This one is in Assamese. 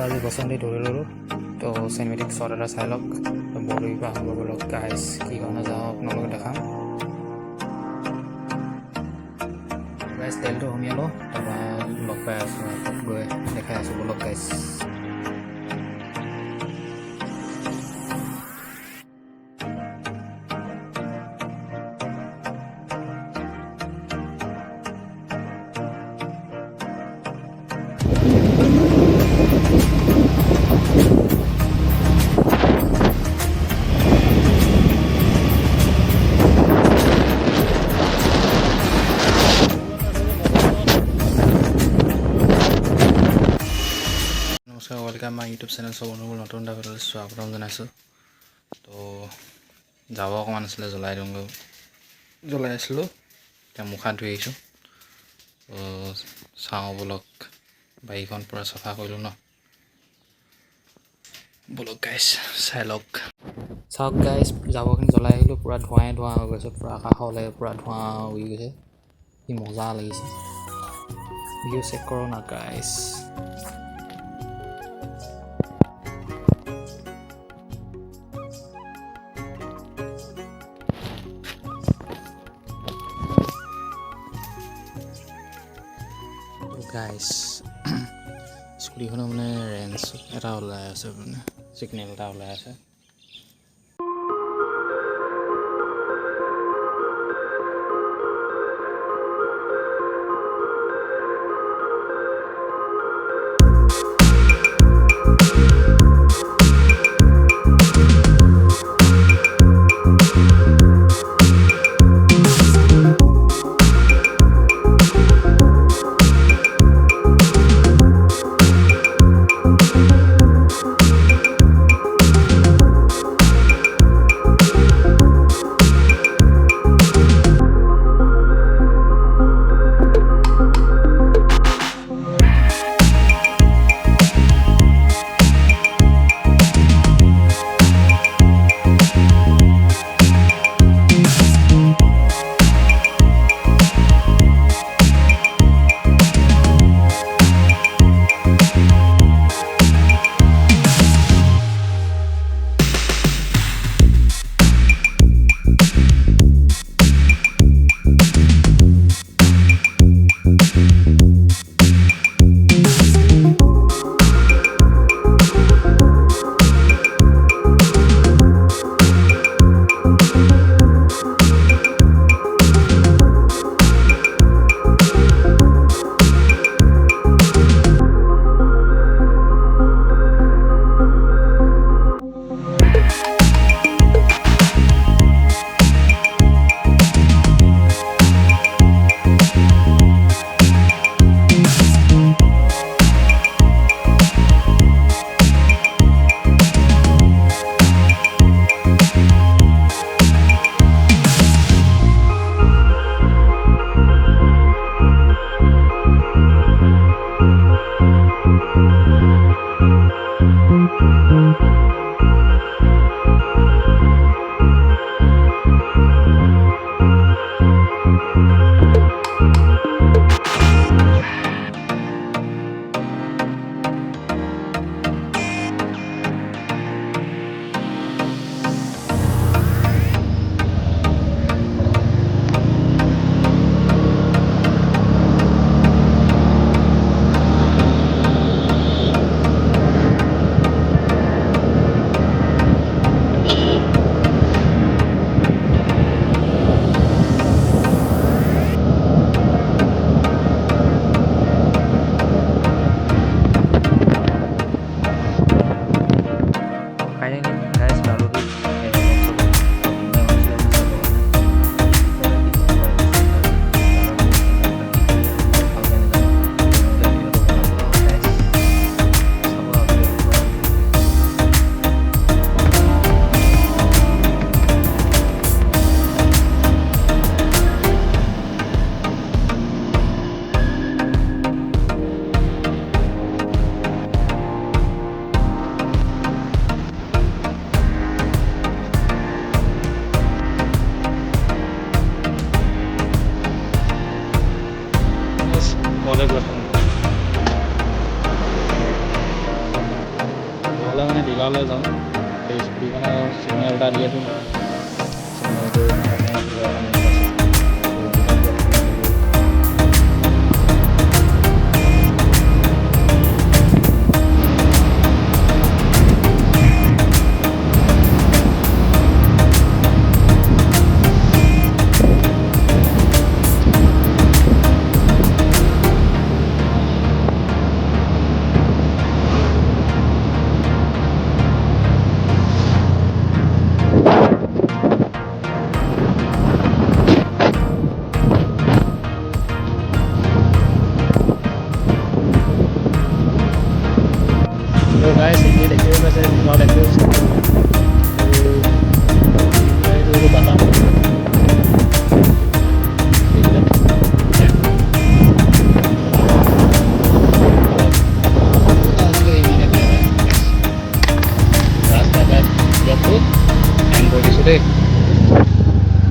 আজি বসন্তি ধৰি ল'লোঁ তো চিনেমেটিক শ্বট এটা চাই লওক বৰদুবিৰ পৰা আৰম্ভ কৰি লওক গাইজ কি কাৰণে যাওঁ আপোনালোকে দেখাম গাইজ তেলটো সুমিয়ালোঁ তাৰপৰা লগ পাই আছোঁ গৈ দেখাই আছোঁ বলক গাইজ নমস্কাৰ ৱেলকাম মাই ইউটিউব চেনেল চব অনুকূল নতুন এটা ভিডিঅ'লৈ স্বাগতম জনাইছোঁ তো যাব অকণমান আছিলে জ্বলাই আছিলোঁ এতিয়া মুখ হাত ধুই আহিছোঁ তো চাওঁ বলক বাৰীখন পূৰা চাফা কৰিলোঁ ন বলক গাইজ চাই লওক চাওক গাইজ জাবৰখিনি জ্বলাই আহিলোঁ পূৰা ধোঁৱাই ধোঁৱা হৈ গৈছে পূৰা আকাশলৈ পূৰা ধোঁৱা উৰি গৈছে কি মজা লাগিছে ভিডিঅ' চেক কৰোঁ না গাইজ গাইজ স্কুটিখনৰ মানে ৰেঞ্জ এটা ওলাই আছে মানে ছিগনেল এটা ওলাই আছে মানে ডিলাৰলৈ যাওঁ এই স্কুটি মানে চিগনেল এটা দি আছোঁ तो गाइस ये देखिए वैसे विराट एंगल्स तो बता रास्ता का बहत एंड बोली सुधे